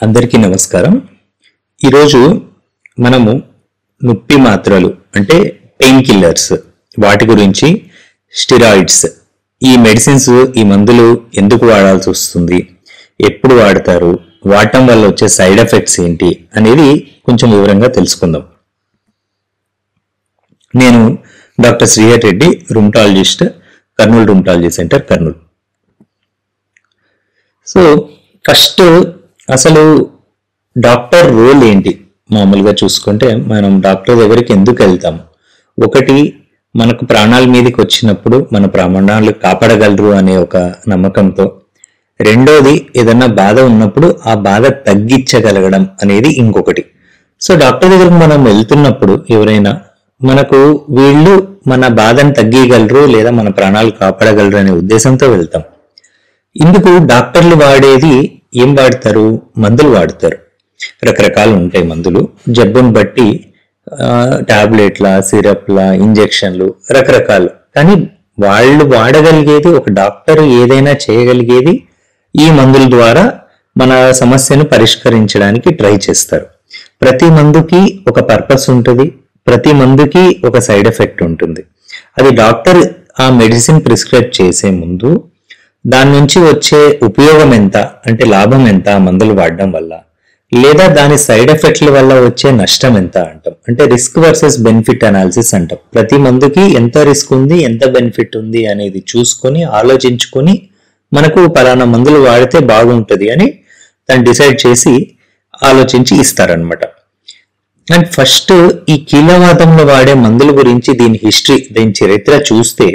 అందరికీ నమస్కారం. ఈరోజు మనము నొప్పి మాత్రలు అంటే పెయిన్ కిల్లర్స్ వాటి గురించి, స్టెరాయిడ్స్, ఈ మెడిసిన్స్, ఈ మందులు ఎందుకు వాడాల్సి వస్తుంది, ఎప్పుడు వాడతారు, వాడటం వల్ల వచ్చే సైడ్ ఎఫెక్ట్స్ ఏంటి అనేది కొంచెం వివరంగా తెలుసుకుందాం. నేను doctor Srihar Reddy, rheumatologist, Kurnool rheumatology centre, Kurnool. So first అసలు డాక్టర్ రోల్ ఏంటి? మామూలుగా చూసుకుంటే మనం డాక్టర్ దగ్గరికి ఎందుకు వెళ్తాము? ఒకటి, మనకు ప్రాణాల మీదకి వచ్చినప్పుడు మన ప్రాణాలు కాపాడగలరు అనే ఒక నమ్మకంతో. రెండోది, ఏదన్నా బాధ ఉన్నప్పుడు ఆ బాధ తగ్గించగలగడం అనేది ఇంకొకటి. సో డాక్టర్ దగ్గరికి మనం వెళ్తున్నప్పుడు ఎవరైనా మనకు వీళ్ళు మన బాధను తగ్గించగలరు లేదా మన ప్రాణాలు కాపాడగలరు అనే ఉద్దేశంతో వెళ్తాం. ఇందుకు డాక్టర్లు వాడేది ఏం వాడతారు? మందులు వాడతారు. రకరకాలు ఉంటాయి మందులు, జబ్బును బట్టి టాబ్లెట్ల, సిరప్ల, ఇంజెక్షన్లు, రకరకాలు. కానీ వాళ్ళు వాడగలిగేది, ఒక డాక్టర్ ఏదైనా చేయగలిగేది ఈ మందుల ద్వారా మన సమస్యను పరిష్కరించడానికి ట్రై చేస్తారు. ప్రతి మందుకి ఒక పర్పస్ ఉంటుంది, ప్రతి మందుకి ఒక సైడ్ ఎఫెక్ట్ ఉంటుంది. అది డాక్టర్ ఆ మెడిసిన్ ప్రిస్క్రైబ్ చేసే ముందు దాని నుంచి వచ్చే ఉపయోగం ఎంత, అంటే లాభం ఎంత ఆ మందులు వాడడం వల్ల, లేదా దాని సైడ్ ఎఫెక్ట్ల వల్ల వచ్చే నష్టం ఎంత అంటాం. అంటే రిస్క్ వర్సెస్ బెనిఫిట్ అనాలిసిస్ అంటాం. ప్రతి మందుకి ఎంత రిస్క్ ఉంది, ఎంత బెనిఫిట్ ఉంది అనేది చూసుకొని ఆలోచించుకొని మనకు పలానా మందులు వాడితే బాగుంటుంది అని దాన్ని డిసైడ్ చేసి ఆలోచించి ఇస్తారనమాట. అండ్ ఫస్ట్ ఈ కీళ్ళవాతంలో వాడే మందుల గురించి, దీని హిస్టరీ, దీని చరిత్ర చూస్తే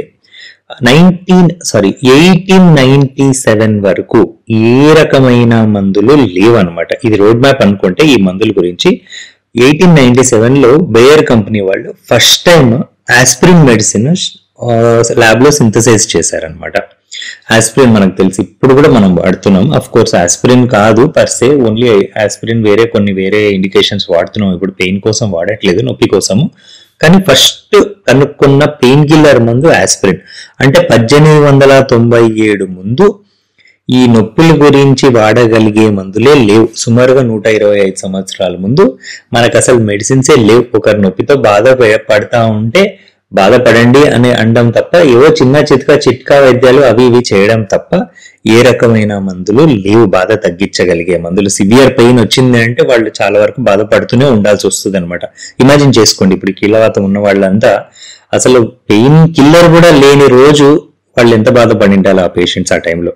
1897 వరకు ఏ రకమైన మందులు లేవు అనమాట. ఇది రోడ్ మ్యాప్ అనుకుంటే ఈ మందుల గురించి. 1897లో బేయర్ కంపెనీ వాళ్ళు first time aspirin medicine lab లో సింథసైజ్ చేశారనమాట. ఆస్పిరిన్ మనకు తెలిసి ఇప్పుడు కూడా మనం వాడుతున్నాం. అఫ్ కోర్స్ ఆస్పిరిన్ కాదు పర్సే, ఓన్లీ ఆస్పిరిన్ వేరే ఇండికేషన్స్ వాడుతున్నాం. ఇప్పుడు పెయిన్ కోసం వాడట్లేదు, నొప్పి కోసము. కానీ ఫస్ట్ కనుక్కున్న పెయిన్ కిల్లర్ మందు ఆస్పిరిన్. అంటే 1897 ముందు ఈ నొప్పుల గురించి వాడగలిగే మందులే లేవు. సుమారుగా 125 సంవత్సరాల ముందు మనకు అసలు మెడిసిన్సే లేవు. ఒకరు నొప్పితో బాధపడతా ఉంటే బాధపడండి అని అనడం తప్ప, ఏవో చిట్కా వైద్యాలు అవి ఇవి చేయడం తప్ప ఏ రకమైన మందులు లేవు. బాధ తగ్గించగలిగే మందులు. సివియర్ పెయిన్ వచ్చింది అంటే వాళ్ళు చాలా వరకు బాధపడుతూనే ఉండాల్సి వస్తుంది అనమాట. ఇమాజిన్ చేసుకోండి, ఇప్పుడు కీళ్ళవాతం ఉన్న వాళ్ళంతా అసలు పెయిన్ కిల్లర్ కూడా లేని రోజు వాళ్ళు ఎంత బాధపడింటారు ఆ పేషెంట్స్ ఆ టైంలో.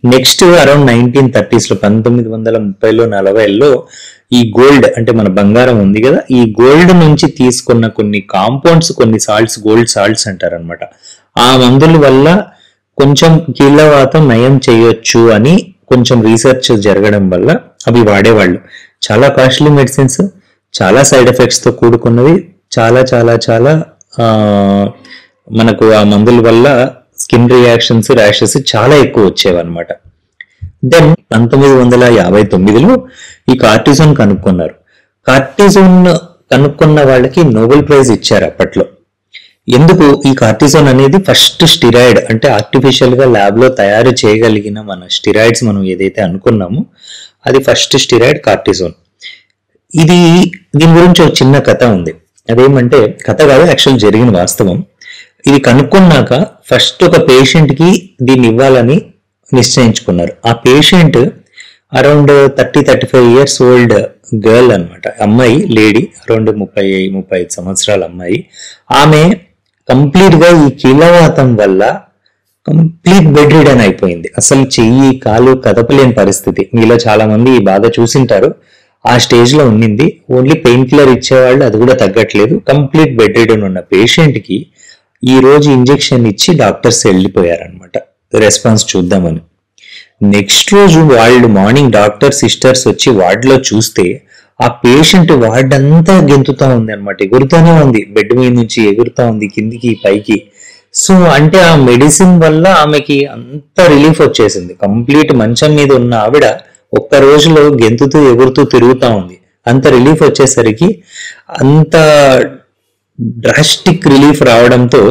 నెక్స్ట్ అరౌండ్ 1930s, 1930లో 40లో ఈ గోల్డ్, అంటే మన బంగారం ఉంది కదా, ఈ గోల్డ్ నుంచి తీసుకున్న కొన్ని కాంపౌండ్స్, కొన్ని సాల్ట్స్, గోల్డ్ సాల్ట్స్ అంటారనమాట. ఆ మందుల వల్ల కొంచెం కీళ్ళవాతం నయం చేయొచ్చు అని కొంచెం రీసెర్చ్ జరగడం వల్ల అవి వాడేవాళ్ళు. చాలా కాస్ట్లీ మెడిసిన్స్, చాలా సైడ్ ఎఫెక్ట్స్ తో కూడుకున్నవి, చాలా చాలా చాలా మనకు ఆ మందుల వల్ల స్కిన్ రియాక్షన్స్, ర్యాషెస్ చాలా ఎక్కువ వచ్చేవన్నమాట. దెన్ 1959లో ఈ కార్టిసోన్ కనుక్కున్నారు. కార్టిసోన్ కనుక్కున్న వాళ్ళకి నోబెల్ ప్రైజ్ ఇచ్చారు అప్పట్లో. ఎందుకు? ఈ కార్టిసోన్ అనేది ఫస్ట్ స్టిరాయిడ్, అంటే ఆర్టిఫిషియల్ గా ల్యాబ్ లో తయారు చేయగలిగిన మన స్టిరాయిడ్స్ మనం ఏదైతే అనుకున్నామో అది ఫస్ట్ స్టిరాయిడ్ కార్టిసోన్. దీని గురించి ఒక చిన్న కథ ఉంది. అదేమంటే, కథ కాదు, యాక్చువల్ జరిగిన వాస్తవం. ఇది కనుక్కున్నాక ఫస్ట్ ఒక పేషెంట్ కి దీన్ని ఇవ్వాలని నిశ్చయించుకున్నారు. ఆ patient around 30-35 years old girl అనమాట, అమ్మాయి, లేడీ, అరౌండ్ 30-35 సంవత్సరాల అమ్మాయి. ఆమె కంప్లీట్ గా ఈ కీళ్ళవాతం వల్ల కంప్లీట్ బెడ్ రిడన్ అయిపోయింది. అసలు చెయ్యి కాలు కదపలేని పరిస్థితి. మీలో చాలా మంది ఈ బాధ చూసింటారు. ఆ స్టేజ్ లో ఉండింది. ఓన్లీ పెయిన్ కిల్లర్ ఇచ్చేవాళ్ళు, అది కూడా తగ్గట్లేదు. కంప్లీట్ బెడ్ రిడన్ ఉన్న పేషెంట్ కి ఈ రోజు ఇంజెక్షన్ ఇచ్చి డాక్టర్స్ వెళ్ళిపోయారనమాట, రెస్పాన్స్ చూద్దామని. నెక్స్ట్ రోజు వాళ్ళు మార్నింగ్ డాక్టర్ సిస్టర్స్ వచ్చి వార్డులో చూస్తే ఆ పేషెంట్ వార్డ్ అంతా గెంతుతా ఉంది అనమాట, ఎగురుతానే ఉంది, బెడ్ మీద నుంచి ఎగురుతా ఉంది కిందికి పైకి. సో అంటే ఆ మెడిసిన్ వల్ల ఆమెకి అంత రిలీఫ్ వచ్చేసింది. కంప్లీట్ మంచం మీద ఉన్న ఆవిడ ఒక్క రోజులో గెంతుతూ ఎగురుతూ తిరుగుతా ఉంది. అంత రిలీఫ్ వచ్చేసరికి, అంత డ్రాస్టిక్ రిలీఫ్ రావడంతో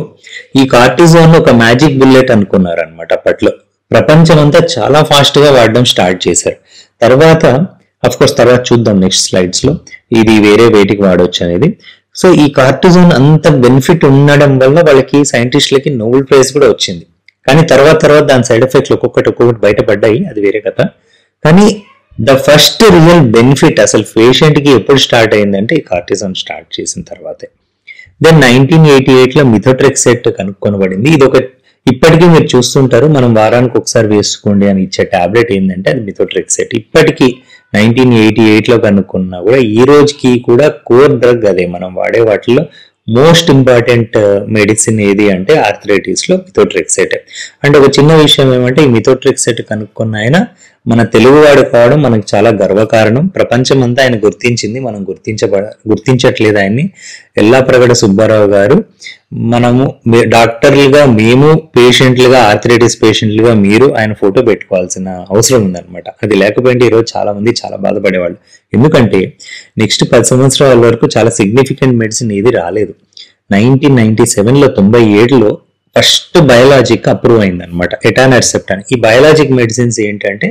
ఈ కార్టిజోన్ ఒక మ్యాజిక్ బుల్లెట్ అనుకున్నారు అనమాట. అప్పట్లో ప్రపంచం అంతా చాలా ఫాస్ట్ గా వాడడం స్టార్ట్ చేశారు. తర్వాత అఫ్ కోర్స్ తర్వాత చూద్దాం నెక్స్ట్ స్లైడ్స్ లో ఇది వేరే వేటికి వాడవచ్చు అనేది. సో ఈ కార్టిజోన్ అంత బెనిఫిట్ ఉండడం వల్ల వాళ్ళకి సైంటిస్టులకి నోబెల్ ప్రైజ్ కూడా వచ్చింది. కానీ తర్వాత దాని సైడ్ ఎఫెక్ట్లు ఒక్కొక్కటి బయటపడ్డాయి, అది వేరే కథ. కానీ ద ఫస్ట్ రియల్ బెనిఫిట్ అసలు పేషెంట్ కి ఎప్పుడు స్టార్ట్ అయిందంటే ఈ కార్టిజోన్ స్టార్ట్ చేసిన తర్వాతే. దెన్ 1988లో మిథోట్రెక్సేట్ కనుక్కొనబడింది. ఇది ఒక ఇప్పటికీ మీరు చూస్తుంటారు, మనం వారానికి ఒకసారి వేసుకోండి అని ఇచ్చే టాబ్లెట్ ఏంటంటే అది మిథోట్రెక్సేట్. ఇప్పటికీ 1988లో కనుక్కున్నా కూడా ఈ రోజుకి కూడా కోర్ డ్రగ్ అదే. మనం వాడే వాటిలో మోస్ట్ ఇంపార్టెంట్ మెడిసిన్ ఏది అంటే ఆర్థరైటిస్ లో మిథోట్రెక్సేట్. అంటే ఒక చిన్న విషయం ఏమంటే ఈ మిథోట్రెక్సేట్ కనుక్కున్న ఆయన మన తెలుగువాడు కావడం మనకు చాలా గర్వకారణం. ప్రపంచం అంతా ఆయన గుర్తించింది, మనం గుర్తించట్లేదు ఆయన్ని. ఎల్లాప్రగడ సుబ్బారావు గారు, మనము డాక్టర్లుగా మేము, పేషెంట్లుగా ఆర్థరైటిస్ పేషెంట్లుగా మీరు ఆయన ఫోటో పెట్టుకోవాల్సిన అవసరం ఉందన్నమాట. అది లేకపోతే ఈరోజు చాలా మంది చాలా బాధపడేవాళ్ళు. ఎందుకంటే నెక్స్ట్ 10 సంవత్సరాల వరకు చాలా సిగ్నిఫికెంట్ మెడిసిన్ ఏది రాలేదు. 1997లో 97లో ఫస్ట్ బయోలాజిక్ అప్రూవ్ అయింది అనమాట, ఎటానర్సెప్ట్ అని. ఈ బయోలాజిక్ మెడిసిన్స్ ఏంటంటే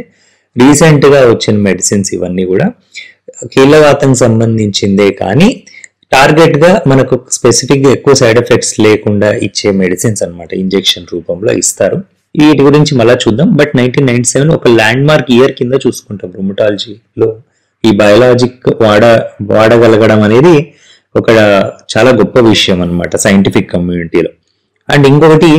రీసెంట్ గా వచ్చిన మెడిసిన్స్ ఇవన్నీ కూడా కీళ్ళవాతం సంబంధించిందే, కానీ టార్గెట్ గా మనకు స్పెసిఫిక్ గా ఎక్కువ సైడ్ ఎఫెక్ట్స్ లేకుండా ఇచ్చే మెడిసిన్స్ అనమాట. ఇంజెక్షన్ రూపంలో ఇస్తారు. వీటి గురించి మళ్ళా చూద్దాం. బట్ 1997 ఒక ల్యాండ్ మార్క్ ఇయర్ కింద చూసుకుంటాం రుమటాలజీలో. ఈ బయోలాజిక్ వాడగలగడం అనేది ఒక చాలా గొప్ప విషయం అనమాట సైంటిఫిక్ కమ్యూనిటీలో. అండ్ ఇంకొకటి,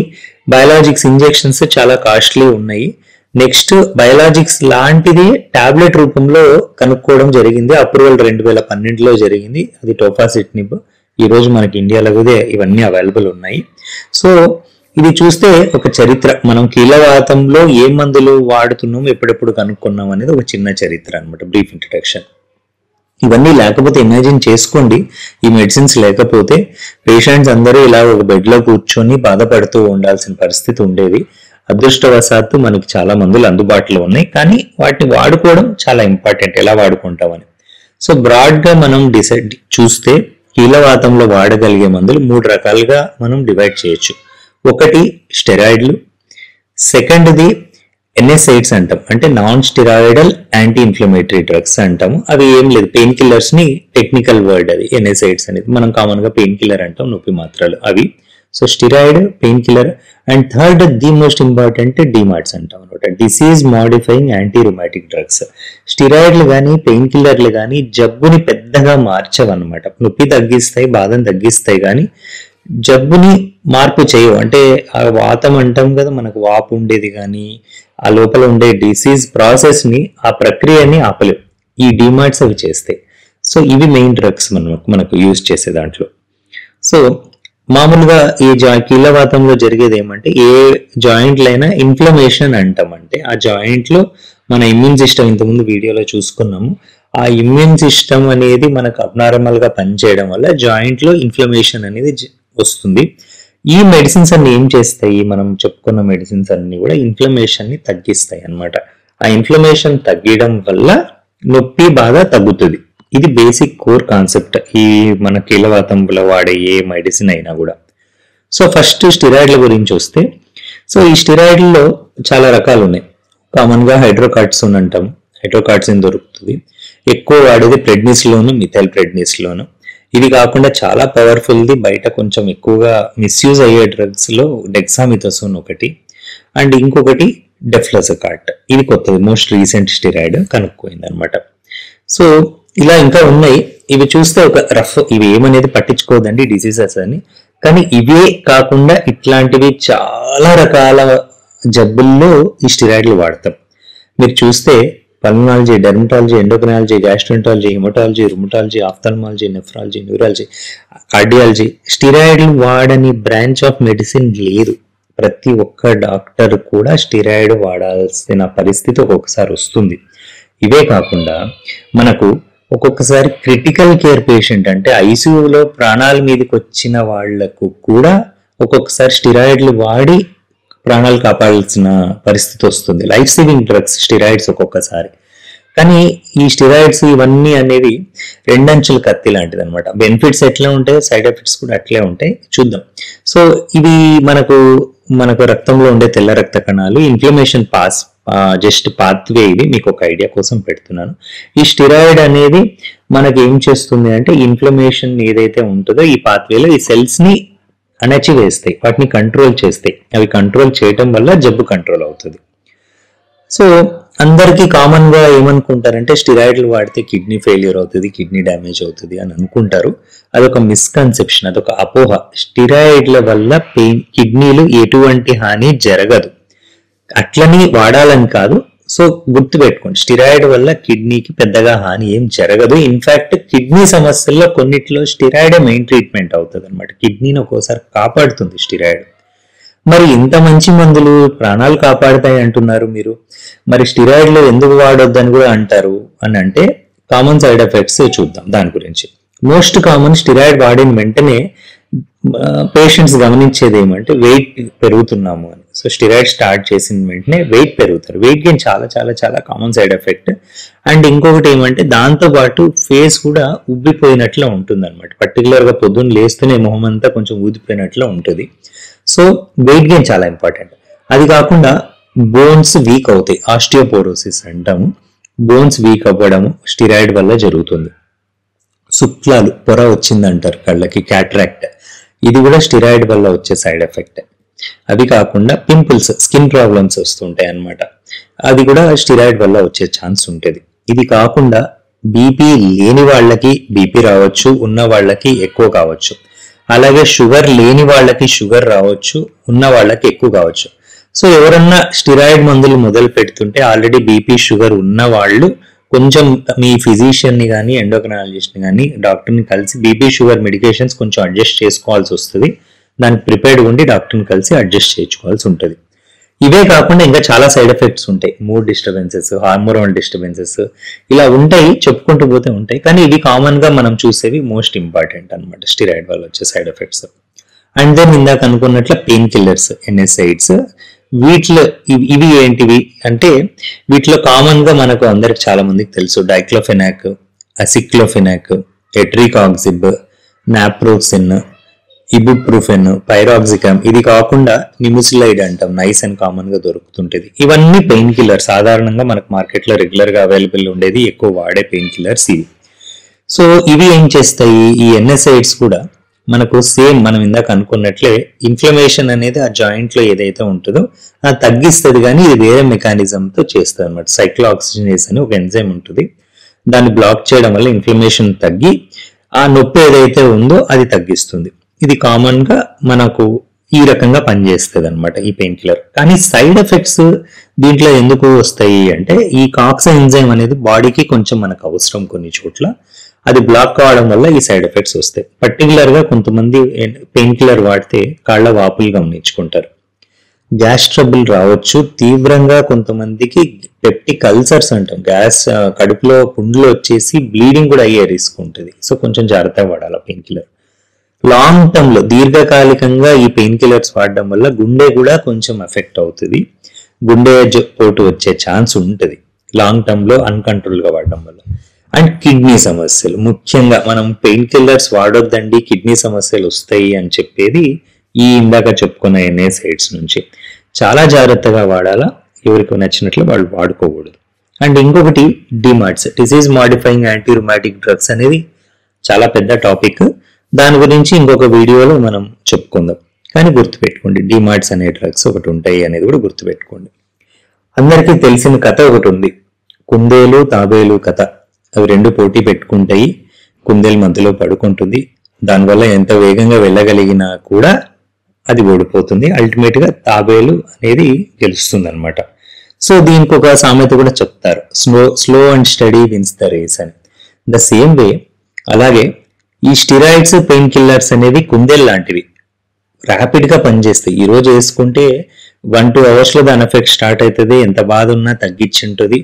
బయోలాజిక్స్ ఇంజెక్షన్స్ చాలా కాస్ట్లీ ఉన్నాయి. నెక్స్ట్ బయోలాజిక్స్ లాంటిది టాబ్లెట్ రూపంలో కనుక్కోవడం జరిగింది. అప్రూవల్ 2012లో జరిగింది, అది టోఫాసిట్నిబ్. ఈ రోజు మనకి ఇండియాలో కూడా ఇవన్నీ అవైలబుల్ ఉన్నాయి. సో ఇది చూస్తే ఒక చరిత్ర, మనం కీళ్ళవాతంలో ఏ మందులు వాడుతున్నాం, ఎప్పుడెప్పుడు కనుక్కున్నాం అనేది ఒక చిన్న చరిత్ర అనమాట, బ్రీఫ్ ఇంట్రడక్షన్. ఇవన్నీ లేకపోతే ఇమాజిన్ చేసుకోండి, ఈ మెడిసిన్స్ లేకపోతే పేషెంట్స్ అందరూ ఇలా ఒక బెడ్ లో కూర్చొని బాధపడుతూ ఉండాల్సిన పరిస్థితి ఉండేది. అదృష్టవశాత్తు మనకి చాలా మందులు అందుబాటులో ఉన్నాయి, కానీ వాటిని వాడుకోవడం చాలా ఇంపార్టెంట్, ఎలా వాడుకుంటామని. సో బ్రాడ్ గా మనం డిసైడ్ చూస్తే కీళ్ళవాతంలో వాడగలిగే మందులు 3 రకాలుగా మనం డివైడ్ చేయొచ్చు. ఒకటి స్టెరాయిడ్లు, సెకండ్ది ఎన్ఎస్ఐడ్స్ అంటాం, అంటే non steroidal anti inflammatory drugs అంటాము. అవి ఏం లేదు, పెయిన్ కిల్లర్స్ ని టెక్నికల్ వర్డ్ అది. ఎన్ఎస్ఐడ్స్ అనేది మనం కామన్ గా పెయిన్ కిల్లర్ అంటాం, నొప్పి మాత్రలు అవి. So steroid, painkiller. And third the most important DMARDs అంటాం అనమాట, disease modifying anti rheumatic drugs. స్టెరాయిడ్లు కానీ పెయిన్ కిల్లర్లు కానీ జబ్బుని పెద్దగా మార్చవన్నమాట. నొప్పి తగ్గిస్తాయి, బాధను తగ్గిస్తాయి, కానీ జబ్బుని మార్పు చేయవు. అంటే ఆ వాతం అంటాం కదా, మనకు వాపు ఉండేది కానీ ఆ లోపల ఉండే డిసీజ్ ప్రాసెస్ ని, ఆ ప్రక్రియని ఆపలేవు. ఈ డిమార్ట్స్ అవి చేస్తాయి. సో ఇవి మెయిన్ డ్రగ్స్ మనకు యూజ్ చేసే దాంట్లో. సో మామూలుగా ఈ కీళ్ళవాతంలో జరిగేది ఏమంటే, ఏ జాయింట్లైనా ఇన్ఫ్లమేషన్ అంటాం. అంటే ఆ జాయింట్ లో మన ఇమ్యూన్ సిస్టమ్, ఇంతకుముందు వీడియోలో చూసుకున్నాము, ఆ ఇమ్యూన్ సిస్టమ్ అనేది మనకు అబ్నార్మల్ గా పనిచేయడం వల్ల జాయింట్ లో ఇన్ఫ్లమేషన్ అనేది వస్తుంది. ఈ మెడిసిన్స్ అన్ని ఏం చేస్తాయి, మనం చెప్పుకున్న మెడిసిన్స్ అన్ని కూడా ఇన్ఫ్లమేషన్ ని తగ్గిస్తాయి అన్నమాట. ఆ ఇన్ఫ్లమేషన్ తగ్గడం వల్ల నొప్పి బాధ తగ్గుతుంది. ఇది బేసిక్ కోర్ కాన్సెప్ట్ ఈ మన కీళ్ళవాతంలో వాడే ఏ మెడిసిన్ అయినా కూడా. సో ఫస్ట్ స్టెరాయిడ్ల గురించి వస్తే, సో ఈ స్టెరాయిడ్లలో చాలా రకాలు ఉన్నాయి. కామన్ గా హైడ్రోకార్టిసోన్ అంటాం, హైడ్రోకార్టిసోన్ దొరుకుతుంది. ఎక్కువ వాడేది ప్రెడ్నిస్లోను, మిథైల్ ప్రెడ్నిస్లోను. ఇది కాకుండా చాలా పవర్ఫుల్ ది, బయట కొంచెం ఎక్కువగా మిస్యూజ్ అయ్యే డ్రగ్స్ లో డెక్సామిథాసోన్ ఒకటి, అండ్ ఇంకొకటి డెఫ్లజకార్ట్. ఇది కొత్తది, మోస్ట్ రీసెంట్ స్టెరాయిడ్ కనుక్కోయింది అనమాట. సో ఇలా ఇంకా ఉన్నాయి. ఇవి చూస్తే ఒక రఫ్, ఇవి ఏమనేది పట్టించుకోదండి డిసీజెస్ అని. కానీ ఇవే కాకుండా ఇట్లాంటివి చాలా రకాల జబ్బుల్లో ఈ స్టెరాయిడ్లు వాడతాం. మీరు చూస్తే pulmonology, dermatology, endocrinology, gastroenterology, haematology, rheumatology, ophthalmology, nephrology, neurology, cardiology, స్టెరాయిడ్లు వాడని బ్రాంచ్ ఆఫ్ మెడిసిన్ లేదు. ప్రతి ఒక్క డాక్టర్ కూడా స్టెరాయిడ్ వాడాల్సిన పరిస్థితి ఒక్కొక్కసారి వస్తుంది. ఇవే కాకుండా మనకు ఒక్కొక్కసారి క్రిటికల్ కేర్ పేషెంట్, అంటే ఐసీయూలో ప్రాణాల మీదకి వచ్చిన వాళ్లకు కూడా ఒక్కొక్కసారి స్టెరాయిడ్లు వాడి ప్రాణాలు కాపాడాల్సిన పరిస్థితి వస్తుంది. లైఫ్ సేవింగ్ డ్రగ్స్ స్టెరాయిడ్స్ ఒక్కొక్కసారి. కానీ ఈ స్టెరాయిడ్స్ ఇవన్నీ అనేవి రెండంచుల కత్తి లాంటిది అనమాట. బెనిఫిట్స్ ఎట్లా ఉంటాయి, సైడ్ ఎఫెక్ట్స్ కూడా అట్లే ఉంటాయి. చూద్దాం. సో ఇవి మనకు రక్తంలో ఉండే తెల్ల రక్త కణాలు ఇన్ఫ్లమేషన్ జస్ట్ పాత్వే ఇది, మీకు ఒక ఐడియా కోసం పెడుతున్నాను. ఈ స్టిరాయిడ్ అనేది మనకి ఏం చేస్తుంది అంటే ఇన్ఫ్లమేషన్ ఏదైతే ఉంటుందో ఈ పాత్వేలో ఈ సెల్స్ ని అణచివేస్తాయి, వాటిని కంట్రోల్ చేస్తాయి. అవి కంట్రోల్ చేయటం వల్ల జబ్బు కంట్రోల్ అవుతుంది. సో అందరికీ కామన్ గా ఏమనుకుంటారంటే స్టిరాయిడ్లు వాడితే కిడ్నీ ఫెయిల్యూర్ అవుతుంది, కిడ్నీ డ్యామేజ్ అవుతుంది అని అనుకుంటారు. అదొక మిస్కన్సెప్షన్, అదొక అపోహ. స్టిరాయిడ్ల వల్ల కిడ్నీలు ఎటువంటి హాని జరగదు, అట్లని వాడాలని కాదు. సో గుర్తుపెట్టుకోండి, స్టిరాయిడ్ వల్ల కిడ్నీకి పెద్దగా హాని ఏం జరగదు. ఇన్ఫాక్ట్ కిడ్నీ సమస్యల్లో కొన్నిట్లో స్టిరాయిడ్ మెయిన్ ట్రీట్మెంట్ అవుతుంది అనమాట. కిడ్నీని ఒక్కోసారి కాపాడుతుంది స్టిరాయిడ్. మరి ఇంత మంచి మందులు ప్రాణాలు కాపాడుతాయి అంటున్నారు మీరు, మరి స్టిరాయిడ్లు ఎందుకు వాడొద్దని కూడా అంటారు అని అంటే కామన్ సైడ్ ఎఫెక్ట్స్ చూద్దాం. దాని గురించి మోస్ట్ కామన్, స్టిరాయిడ్ వాడిన వెంటనే పేషెంట్స్ గమనించేది ఏమంటే వెయిట్ పెరుగుతున్నాము అని. సో స్టిరాయిడ్ స్టార్ట్ చేసిన వెంటనే వెయిట్ పెరుగుతారు. వెయిట్ గెయిన్ చాలా చాలా చాలా కామన్ సైడ్ ఎఫెక్ట్. అండ్ ఇంకొకటి ఏమంటే దాంతో పాటు ఫేస్ కూడా ఉబ్బిపోయినట్లు ఉంటుంది అనమాట. పర్టికులర్ గా పొద్దున్న లేస్తూనే మొహం అంతా కొంచెం ఊదిపోయినట్లు ఉంటుంది. సో వెయిట్ గెయిన్ చాలా ఇంపార్టెంట్. అది కాకుండా బోన్స్ వీక్ అవుతాయి, ఆస్టియోపోరోసిస్ అంటాము. బోన్స్ వీక్ అవ్వడము స్టిరాయిడ్ వల్ల జరుగుతుంది. శుక్లాలు, పొర వచ్చిందంటారు కళ్ళకి, క్యాట్రాక్ట్, ఇది కూడా స్టిరాయిడ్ వల్ల వచ్చే సైడ్ ఎఫెక్ట్. అవి కాకుండా పింపుల్స్, స్కిన్ ప్రాబ్లమ్స్ వస్తుంటాయి అన్నమాట, అది కూడా స్టిరాయిడ్ వల్ల వచ్చే ఛాన్స్ ఉంటుంది. ఇది కాకుండా బీపీ లేని వాళ్ళకి బీపీ రావచ్చు, ఉన్న వాళ్ళకి ఎక్కువ కావచ్చు. అలాగే షుగర్ లేని వాళ్ళకి షుగర్ రావచ్చు, ఉన్న వాళ్ళకి ఎక్కువ కావచ్చు. సో ఎవరన్నా స్టిరాయిడ్ మందులు మొదలు పెడుతుంటే ఆల్రెడీ బీపీ షుగర్ ఉన్న వాళ్ళు కొంచెం మీ ఫిజిషియన్ ని కానీ ఎండోక్రైనాలజిస్ట్ ని కానీ డాక్టర్ని కలిసి బీపీ షుగర్ మెడికేషన్స్ కొంచెం అడ్జస్ట్ చేసుకోవాల్సి వస్తుంది. దానికి ప్రిపేర్డ్ ఉండి డాక్టర్ని కలిసి అడ్జస్ట్ చేయించుకోవాల్సి ఉంటుంది. ఇవే కాకుండా ఇంకా చాలా సైడ్ ఎఫెక్ట్స్ ఉంటాయి. మూడ్ డిస్టర్బెన్సెస్, హార్మోనల్ డిస్టర్బెన్సెస్, ఇలా ఉంటాయి, చెప్పుకుంటూ పోతే ఉంటాయి. కానీ ఇవి కామన్ గా మనం చూసేవి మోస్ట్ ఇంపార్టెంట్ అనమాట స్టిరాయిడ్ వల్ల వచ్చే సైడ్ ఎఫెక్ట్స్. అండ్ దెన్ ఇందాక అనుకున్నట్లు పెయిన్ కిల్లర్స్, ఎన్ఎస్ఐడ్స్, వీటిలో ఇవి ఏంటివి అంటే వీటిలో కామన్ గా మనకు అందరికి చాలా మందికి తెలుసు డైక్లోఫెనాక్, అసిక్లోఫెనాక్, ఎట్రికాక్సిబ్, నాప్రోక్సిన్, ఇబుప్రూఫెన్, పైరాక్సికమ్. ఇది కాకుండా నిముసిలైడ్ అంటాం, నైస్ అని కామన్ గా దొరుకుతుంటది. ఇవన్నీ పెయిన్ కిల్లర్, సాధారణంగా మనకు మార్కెట్ లో రెగ్యులర్ గా అవైలబుల్ ఉండేది, ఎక్కువ వాడే పెయిన్ కిల్లర్స్ ఇవి. సో ఇవి ఏం చేస్తాయి, ఈ ఎన్ఎస్ఐడ్స్ కూడా మనకు సేమ్ మనం ఇందాక అనుకున్నట్లే ఇన్ఫ్లమేషన్ అనేది ఆ జాయింట్ లో ఏదైతే ఉంటుందో అది తగ్గిస్తుంది, కానీ ఇది వేరే మెకానిజం తో చేస్తుంది అనమాట. సైక్లోఆక్సిజనేస్ అని ఒక ఎంజైమ్ ఉంటుంది, దాన్ని బ్లాక్ చేయడం వల్ల ఇన్ఫ్లమేషన్ తగ్గి ఆ నొప్పి ఏదైతే ఉందో అది తగ్గిస్తుంది. ఇది కామన్ గా మనకు ఈ రకంగా పనిచేస్తుంది అనమాట ఈ పెయిన్ కిల్లర్. కానీ సైడ్ ఎఫెక్ట్స్ దీంట్లో ఎందుకు వస్తాయి అంటే ఈ కాక్స్ ఎంజైమ్ అనేది బాడీకి కొంచెం మనకు అవసరం కొన్ని చోట్ల, అది బ్లాక్ కావడం వల్ల ఈ సైడ్ ఎఫెక్ట్స్ వస్తాయి. పర్టికులర్ గా కొంతమంది పెయిన్ కిల్లర్ వాడితే కాళ్ళ వాపులు గమనించుకుంటారు, గ్యాస్ ట్రబుల్ రావచ్చు, తీవ్రంగా కొంతమందికి పెప్టిక్ అల్సర్స్ అంటాం, గ్యాస్ కడుపులో పుండ్లు వచ్చేసి బ్లీడింగ్ కూడా అయ్యే రిస్క్ ఉంటుంది. సో కొంచెం జాగ్రత్తగా వాడాలి పెయిన్ కిల్లర్. లాంగ్ టర్మ్ లో దీర్ఘకాలికంగా ఈ పెయిన్ కిల్లర్స్ వాడడం వల్ల గుండె కూడా కొంచెం ఎఫెక్ట్ అవుతుంది, గుండె పోటు వచ్చే ఛాన్స్ ఉంటుంది లాంగ్ టర్మ్ లో అన్కంట్రోల్ గా వాడడం వల్ల. అండ్ కిడ్నీ సమస్యలు, ముఖ్యంగా మనం పెయిన్ కిల్లర్స్ వాడొద్దండి కిడ్నీ సమస్యలు వస్తాయి అని చెప్పేది ఈ ఇందాక చెప్పుకున్న ఎన్ఎస్ఐడ్స్ నుంచి. చాలా జాగ్రత్తగా వాడాలా, ఎవరికి నచ్చినట్లు వాళ్ళు వాడుకోకూడదు. అండ్ ఇంకొకటి DMarts, disease modifying anti rheumatic drugs అనేది చాలా పెద్ద టాపిక్, దాని గురించి ఇంకొక వీడియోలో మనం చెప్పుకుందాం. కానీ గుర్తుపెట్టుకోండి డిమార్ట్స్ అనే డ్రగ్స్ ఒకటి ఉంటాయి అనేది కూడా గుర్తుపెట్టుకోండి. అందరికీ తెలిసిన కథ ఒకటి ఉంది, కుందేలు తాబేలు కథ. అవి రెండు పోటీ పెట్టుకుంటాయి, కుందేలు మధ్యలో పడుకుంటుంది, దానివల్ల ఎంత వేగంగా వెళ్ళగలిగినా కూడా అది ఓడిపోతుంది, అల్టిమేట్ గా తాబేలు అనేది గెలుస్తుంది అనమాట. సో దీనికి ఒక సామెత కూడా చెప్తారు, slow and steady wins the race అని. ద సేమ్ వే అలాగే ఈ స్టిరాయిడ్స్, పెయిన్ కిల్లర్స్ అనేవి కుందేలు లాంటివి, ర్యాపిడ్ గా పనిచేస్తాయి. ఈ రోజు వేసుకుంటే 1-2 hours లో దాని ఎఫెక్ట్ స్టార్ట్ అవుతుంది, ఎంత బాధ ఉన్నా తగ్గించుంటుంది.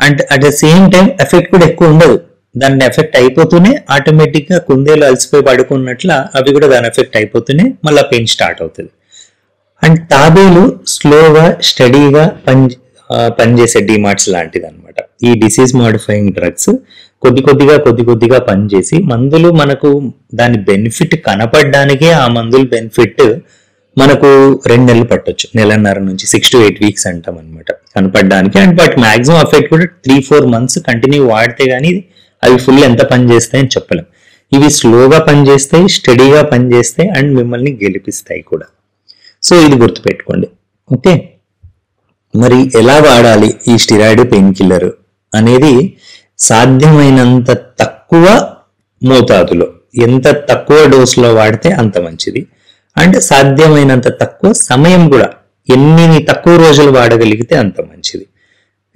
And at the same time effect కూడా ఎక్కువ ఉండదు, దాని ఎఫెక్ట్ అయిపోతూనే ఆటోమేటిక్ గా కుందేలు అలసిపోయి పడుకున్నట్ల అవి కూడా దాని ఎఫెక్ట్ అయిపోతూనే మళ్ళీ పెయిన్ స్టార్ట్ అవుతుంది. అండ్ తాబేలు స్లోగా స్టడీగా పనిచేసే డిమార్ట్స్ లాంటిది అనమాట. ఈ డిసీజ్ మాడిఫైయింగ్ డ్రగ్స్ కొద్ది కొద్దిగా పనిచేసి మందులు మనకు దాని బెనిఫిట్ కనపడడానికే ఆ మందుల బెనిఫిట్ మనకు 2 నెలలు పట్టొచ్చు, 1.5 నుంచి 6 to 8 weeks అంటాం అనమాట. కనపడడానికి. అండ్ బట్ మాక్సిమం ఎఫెక్ట్ కూడా 3-4 మంత్స్ కంటిన్యూ వాడితే గానీ అవి ఫుల్ ఎంత పని చేస్తాయని చెప్పలేం. ఇవి స్లోగా పనిచేస్తాయి, స్టడీగా పనిచేస్తాయి అండ్ మిమ్మల్ని గెలిపిస్తాయి కూడా. సో ఇది గుర్తుపెట్టుకోండి. ఓకే, మరి ఎలా వాడాలి ఈ స్టిరాయిడ్ పెయిన్ కిల్లర్ అనేది? సాధ్యమైనంత తక్కువ మోతాదులో, ఎంత తక్కువ డోసులో వాడితే అంత మంచిది. అండ్ సాధ్యమైనంత తక్కువ సమయం కూడా, ఎన్ని తక్కువ రోజులు వాడగలిగితే అంత మంచిది.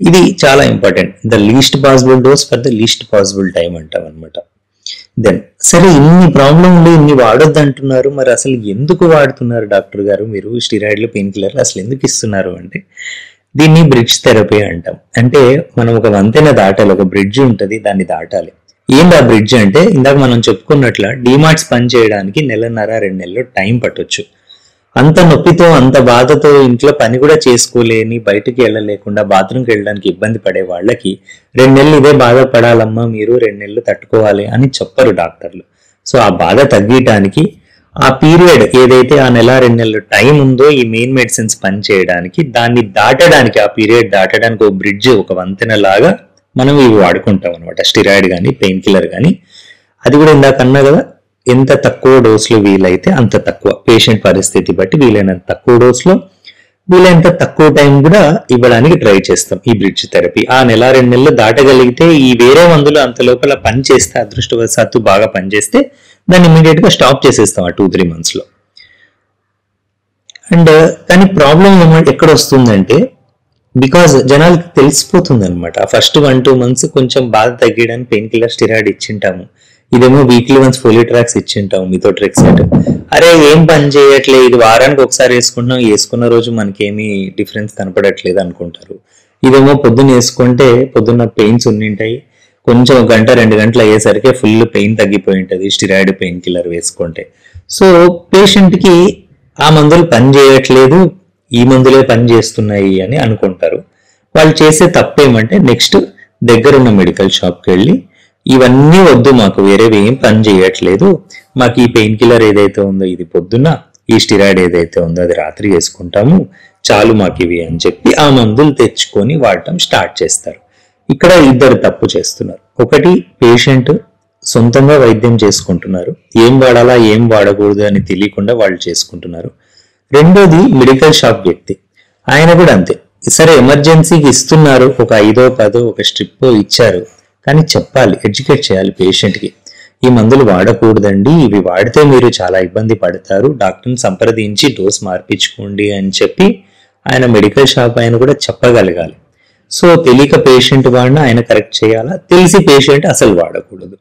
ఇది చాలా important. The least possible dose for the least possible time అంటాం అనమాట. దెన్ సరే, ఇన్ని ప్రాబ్లంలు ఇన్ని వాడొద్దు అంటున్నారు, మరి అసలు ఎందుకు వాడుతున్నారు డాక్టర్ గారు మీరు స్టిరాయిడ్లు పెయిన్ కిల్లర్లు అసలు ఎందుకు ఇస్తున్నారు అంటే, దీన్ని బ్రిడ్జ్ థెరపీ అంటాం. అంటే మనం ఒక వంతెన దాటాలి, ఒక బ్రిడ్జ్ ఉంటుంది, దాన్ని దాటాలి. ఏంటి ఆ బ్రిడ్జ్ అంటే, ఇందాక మనం చెప్పుకున్నట్ల డిమార్ట్స్ పని చేయడానికి 1.5-2 నెలలు టైం పట్టొచ్చు. అంత నొప్పితో అంత బాధతో ఇంట్లో పని కూడా చేసుకోలేని, బయటకి వెళ్ళలేకుండా బాత్రూమ్కి వెళ్ళడానికి ఇబ్బంది పడే వాళ్ళకి 2 నెలలు ఇదే బాధపడాలమ్మా మీరు, 2 నెలలు తట్టుకోవాలి అని చెప్పరు డాక్టర్లు. సో ఆ బాధ తగ్గటానికి ఆ పీరియడ్ ఏదైతే ఆ 1-2 నెలలు టైం ఉందో ఈ మెయిన్ మెడిసిన్స్ పని చేయడానికి, దాన్ని దాటడానికి, ఆ పీరియడ్ దాటడానికి ఒక బ్రిడ్జ్, ఒక వంతెన లాగా మనం ఇవి వాడుకుంటాం అనమాట. స్టిరాయిడ్ కానీ పెయిన్ కిల్లర్ కానీ. అది కూడా ఇందాక అన్నా కదా, ఎంత తక్కువ డోసులు వీలైతే అంత తక్కువ, పేషెంట్ పరిస్థితి బట్టి వీలైనంత తక్కువ డోసులో వీలైనంత తక్కువ టైం కూడా ఇవ్వడానికి ట్రై చేస్తాం ఈ బ్రిడ్జ్ థెరపీ. ఆ 1-2 నెలలు దాటగలిగితే ఈ వేరే మందులు అంత లోపల పని చేస్తే, అదృష్టవశాత్తు బాగా పనిచేస్తే దాన్ని ఇమీడియట్ గా స్టాప్ చేసేస్తాం ఆ 2-3 మంత్స్ లో. అండ్ కానీ ప్రాబ్లం ఎక్కడ వస్తుందంటే, బికాజ్ జనాలకి తెలిసిపోతుంది అనమాట. ఫస్ట్ 1-2 మంత్స్ కొంచెం బాధ తగ్గడానికి పెయిన్ కిల్లర్ స్టిరాయిడ్ ఇచ్చింటాము, ఇదేమో వీక్లీ వన్స్ ఫోలిట్రాక్స్ ఇచ్చింటాం, మిథోట్రెక్సేట్, అరే ఏం పని చేయట్లేదు, ఇది వారానికి ఒకసారి వేసుకుంటున్నాం, వేసుకున్న రోజు మనకేమీ డిఫరెన్స్ కనపడట్లేదు అనుకుంటారు. ఇదేమో పొద్దున్న వేసుకుంటే పొద్దున్న పెయిన్స్ ఉండింటాయి, కొంచెం 1-2 గంటలు అయ్యేసరికి ఫుల్ పెయిన్ తగ్గిపోయి ఉంటుంది స్టిరాయిడ్ పెయిన్ కిల్లర్ వేసుకుంటే. సో పేషెంట్ కి ఆ మందులు పని చేయట్లేదు, ఈ మందులే పని చేస్తున్నాయి అని అనుకుంటారు. వాళ్ళు చేసే తప్పేమంటే, నెక్స్ట్ దగ్గరున్న మెడికల్ షాప్కి వెళ్ళి, ఇవన్నీ వద్దు మాకు, వేరేవి ఏం పని చేయట్లేదు, మాకు ఈ పెయిన్ కిల్లర్ ఏదైతే ఉందో ఇది పొద్దున్న, ఈ స్టిరాయిడ్ ఏదైతే ఉందో అది రాత్రి వేసుకుంటాము, చాలు మాకు ఇవి అని చెప్పి ఆ మందులు తెచ్చుకొని వాడటం స్టార్ట్ చేస్తారు. ఇక్కడ ఇద్దరు తప్పు చేస్తున్నారు. ఒకటి, పేషెంట్ సొంతంగా వైద్యం చేసుకుంటున్నారు, ఏం వాడాలా ఏం వాడకూడదు అని తెలియకుండా వాళ్ళు చేసుకుంటున్నారు. రెండోది, మెడికల్ షాప్ వ్యక్తి, ఆయన కూడా అంతే. సరే ఎమర్జెన్సీకి ఇస్తున్నారు, ఒక 5-10 ఒక స్ట్రిప్ ఇచ్చారు, కానీ చెప్పాలి, ఎడ్యుకేట్ చేయాలి పేషెంట్కి, ఈ మందులు వాడకూడదండి, ఇవి వాడితే మీరు చాలా ఇబ్బంది పడతారు, డాక్టర్ని సంప్రదించి డోస్ మార్పించుకోండి అని చెప్పి ఆయన మెడికల్ షాప్ ఆయన కూడా చెప్పగలగాలి. సో తెలియక పేషెంట్ వాడిన ఆయన కరెక్ట్ చేయాలా, తెలిసి పేషెంట్ అసలు వాడకూడదు.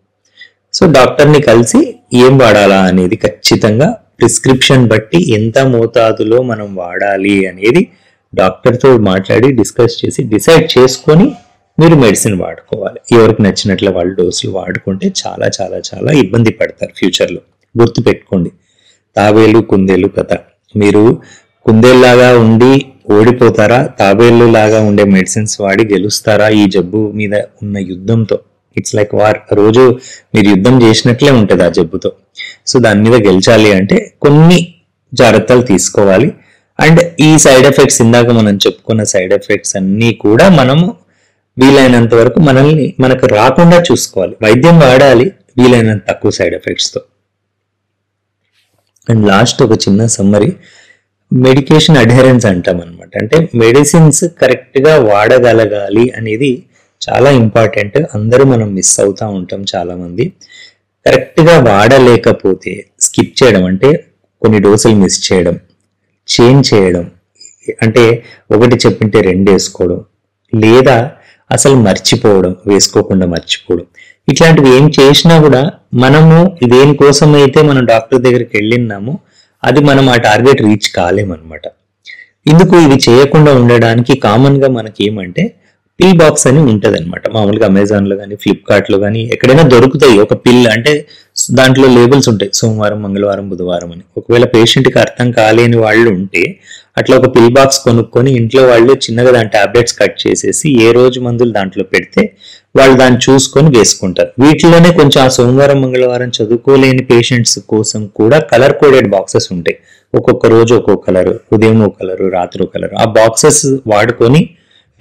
సో డాక్టర్ని కలిసి ఏం వాడాలా అనేది ఖచ్చితంగా ప్రిస్క్రిప్షన్ బట్టి ఎంత మోతాదులో మనం వాడాలి అనేది డాక్టర్తో మాట్లాడి డిస్కస్ చేసి డిసైడ్ చేసుకొని మీరు మెడిసిన్ వాడుకోవాలి. ఎవరికి నచ్చినట్లు వాళ్ళు డోసులు వాడుకుంటే చాలా చాలా చాలా ఇబ్బంది పడతారు ఫ్యూచర్లో. గుర్తుపెట్టుకోండి, తాబేలు కుందేలు కథ. మీరు కుందేల్లాగా ఉండి ఓడిపోతారా, తాబేలు లాగా ఉండే మెడిసిన్స్ వాడి గెలుస్తారా ఈ జబ్బు మీద ఉన్న యుద్ధంతో? It's like war. రోజు మీరు యుద్ధం చేసినట్లే ఉంటుంది ఆ జబ్బుతో. సో దాని మీద గెలిచాలి అంటే కొన్ని జాగ్రత్తలు తీసుకోవాలి. అండ్ ఈ సైడ్ ఎఫెక్ట్స్, ఇందాక మనం చెప్పుకున్న సైడ్ ఎఫెక్ట్స్ అన్నీ కూడా మనము వీలైనంత వరకు మనకు రాకుండా చూసుకోవాలి. వైద్యం వాడాలి వీలైనంత తక్కువ సైడ్ ఎఫెక్ట్స్ తో. అండ్ లాస్ట్ ఒక చిన్న సమ్మరీ, మెడికేషన్ అడ్హెరెన్స్ అంటాం అనమాట. అంటే మెడిసిన్స్ కరెక్ట్ గా వాడగలగాలి అనేది చాలా ఇంపార్టెంట్. అందరూ మనం మిస్ అవుతా ఉంటాం చాలా మంది. కరెక్ట్ గా వాడలేకపోతే స్కిప్ చేయడం, అంటే కొన్ని డోసులు మిస్ చేయడం, చేంజ్ చేయడం, అంటే ఒకటి చెప్పింటే 2 వేసుకోవడం, లేదా అసలు మర్చిపోవడం, వేసుకోకుండా మర్చిపోవడం, ఇట్లాంటివి ఏం చేసినా కూడా మనము దేనికోసం అయితే మనం డాక్టర్ దగ్గరికి వెళ్ళినామో అది మనం ఆ టార్గెట్ రీచ్ కాలేమన్నమాట. ఇందుకు ఇవి చేయకుండా ఉండడానికి కామన్ గా మనకి ఏమంటే పిల్ బాక్స్ అని ఉంటది అనమాట. మామూలుగా అమెజాన్ లో కానీ ఫ్లిప్కార్ట్ లో కానీ ఎక్కడైనా దొరుకుతాయి. ఒక పిల్ అంటే దాంట్లో లేబుల్స్ ఉంటాయి, సోమవారం, మంగళవారం, బుధవారం అని. ఒకవేళ పేషెంట్ కి అర్థం కాలేని వాళ్ళు ఉంటే అట్లా ఒక పిల్ బాక్స్ కొనుక్కొని ఇంట్లో వాళ్ళు చిన్నగా దాని టాబ్లెట్స్ కట్ చేసేసి ఏ రోజు మందులు దాంట్లో పెడితే వాళ్ళు దాన్ని చూసుకొని వేసుకుంటారు. వీటిలోనే కొంచెం ఆ సోమవారం, మంగళవారం చదువుకోలేని పేషెంట్స్ కోసం కూడా కలర్ కోడెడ్ బాక్సెస్ ఉంటాయి. ఒక్కొక్క రోజు ఒక్కొక్క కలర్, ఉదయం ఒక కలరు, రాత్రి ఒక కలరు. ఆ బాక్సెస్ వాడుకొని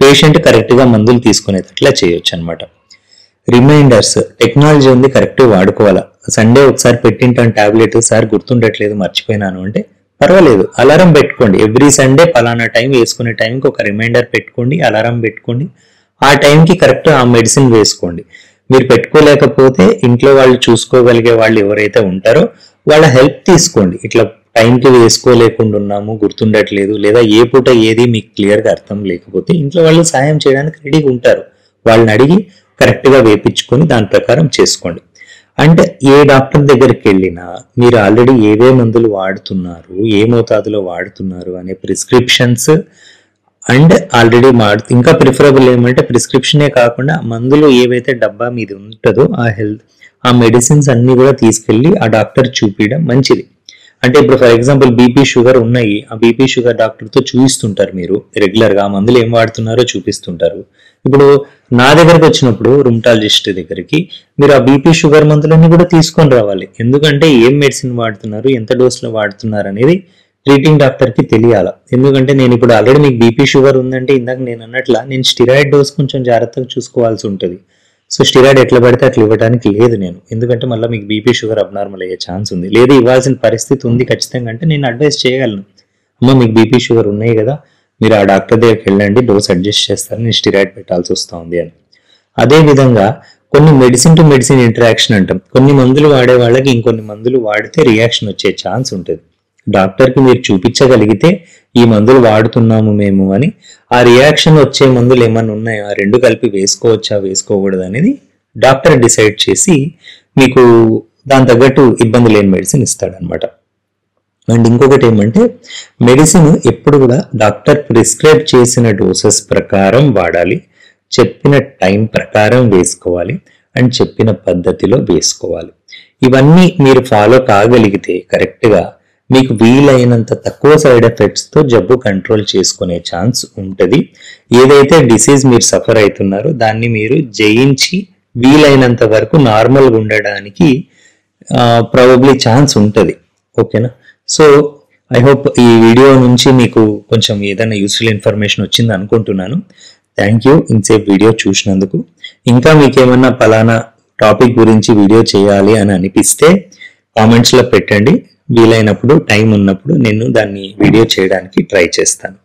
పేషెంట్ కరెక్ట్ గా మందులు తీసుకునేటట్లా చేయొచ్చు అనమాట. రిమైండర్స్, టెక్నాలజీ ఉంది, కరెక్ట్ వాడుకోవాలా. సండే ఒకసారి పెట్టింటాను టాబ్లెట్, సార్ గుర్తుండట్లేదు మర్చిపోయినాను అంటే పర్వాలేదు, అలారం పెట్టుకోండి. ఎవ్రీ సండే పలానా టైం వేసుకునే టైంకి ఒక రిమైండర్ పెట్టుకోండి, అలారం పెట్టుకోండి. ఆ టైంకి కరెక్ట్ ఆ మెడిసిన్ వేసుకోండి. మీరు పెట్టుకోలేకపోతే ఇంట్లో వాళ్ళు చూసుకోగలిగే వాళ్ళు ఎవరైతే ఉంటారో వాళ్ళ హెల్ప్ తీసుకోండి. ఇట్లా టైంకి వేసుకోలేకుండా ఉన్నాము, గుర్తుండట్లేదు, లేదా ఏ పూట ఏది మీకు క్లియర్గా అర్థం లేకపోతే ఇంట్లో వాళ్ళు సాయం చేయడానికి రెడీగా ఉంటారు. వాళ్ళని అడిగి కరెక్ట్గా వేపించుకొని దాని ప్రకారం చేసుకోండి. అంటే ఏ డాక్టర్ దగ్గరికి వెళ్ళినా మీరు ఆల్రెడీ ఏవే మందులు వాడుతున్నారు, ఏ మోతాదులో వాడుతున్నారు అనే ప్రిస్క్రిప్షన్స్ అండ్ ఆల్రెడీ ఇంకా ప్రిఫరబుల్ ఏమంటే ప్రిస్క్రిప్షనే కాకుండా మందులు ఏవైతే డబ్బా మీద ఉంటుందో ఆ మెడిసిన్స్ అన్ని కూడా తీసుకెళ్లి ఆ డాక్టర్ చూపించడం మంచిది. అంటే ఇప్పుడు ఫర్ ఎగ్జాంపుల్ బీపీ షుగర్ ఉన్నాయి, ఆ బీపీ షుగర్ డాక్టర్తో చూపిస్తుంటారు, మీరు రెగ్యులర్గా ఆ మందులు ఏం వాడుతున్నారో చూపిస్తుంటారు. ఇప్పుడు నా దగ్గరకు వచ్చినప్పుడు రుమటాలజిస్ట్ దగ్గరికి మీరు ఆ బీపీ షుగర్ మందులన్నీ కూడా తీసుకొని రావాలి. ఎందుకంటే ఏం మెడిసిన్ వాడుతున్నారు, ఎంత డోస్లో వాడుతున్నారు అనేది ట్రీటింగ్ డాక్టర్కి తెలియాలి. ఎందుకంటే నేను ఇప్పుడు ఆల్రెడీ మీకు బీపీ షుగర్ ఉందంటే ఇందాక నేను అన్నట్లా నేను స్టిరాయిడ్ డోస్ కొంచెం జాగ్రత్తగా చూసుకోవాల్సి ఉంటుంది. సో స్టిరాయిడ్ ఎట్లా పడితే అట్లా ఇవ్వడానికి లేదు నేను, ఎందుకంటే మళ్ళీ మీకు బీపీ షుగర్ అబ్నార్మల్ అయ్యే ఛాన్స్ ఉంది. లేదు ఇవ్వాల్సిన పరిస్థితి ఉంది ఖచ్చితంగా అంటే నేను అడ్వైస్ చేయగలను, అమ్మ మీకు బీపీ షుగర్ ఉన్నాయి కదా, మీరు ఆ డాక్టర్ దగ్గరికి వెళ్ళండి, డోస్ అడ్జస్ట్ చేస్తారు, నేను స్టిరాయిడ్ పెట్టాల్సి వస్తుంది అని. అదేవిధంగా కొన్ని మెడిసిన్ టు మెడిసిన్ ఇంటరాక్షన్ అంటాం. కొన్ని మందులు వాడే వాళ్ళకి ఇంకొన్ని మందులు వాడితే రియాక్షన్ వచ్చే ఛాన్స్ ఉంటుంది. డాక్టర్కి మీరు చూపించగలిగితే ఈ మందులు వాడుతున్నాము మేము అని, ఆ రియాక్షన్ వచ్చే మందులు ఏమైనా ఉన్నాయో ఆ రెండు కలిపి వేసుకోవచ్చా వేసుకోకూడదు అనేది డాక్టర్ డిసైడ్ చేసి మీకు దాని తగ్గట్టు ఇబ్బంది లేని మెడిసిన్ ఇస్తాడనమాట. అండ్ ఇంకొకటి ఏమంటే మెడిసిన్ ఎప్పుడు కూడా డాక్టర్ ప్రిస్క్రైబ్ చేసిన డోసెస్ ప్రకారం వాడాలి, చెప్పిన టైం ప్రకారం వేసుకోవాలి అండ్ చెప్పిన పద్ధతిలో వేసుకోవాలి. ఇవన్నీ మీరు ఫాలో కాగలిగితే కరెక్ట్గా మీకు వీలైనంత తక్కువ సైడ్ ఎఫెక్ట్స్తో జబ్బు కంట్రోల్ చేసుకునే ఛాన్స్ ఉంటుంది. ఏదైతే డిసీజ్ మీరు సఫర్ అవుతున్నారో దాన్ని మీరు జయించి వీలైనంత వరకు నార్మల్గా ఉండడానికి ప్రాబబ్లీ ఛాన్స్ ఉంటుంది. ఓకేనా? సో ఐ హోప్ ఈ వీడియో నుంచి మీకు కొంచెం ఏదైనా యూస్ఫుల్ ఇన్ఫర్మేషన్ వచ్చింది అనుకుంటున్నాను. థ్యాంక్ యూ ఇంతసేపు వీడియో చూసినందుకు. ఇంకా మీకేమన్నా పలానా టాపిక్ గురించి వీడియో చేయాలి అని అనిపిస్తే కామెంట్స్లో పెట్టండి. వీలైనప్పుడు టైం ఉన్నప్పుడు నేను దాన్ని వీడియో చేయడానికి ట్రై చేస్తాను.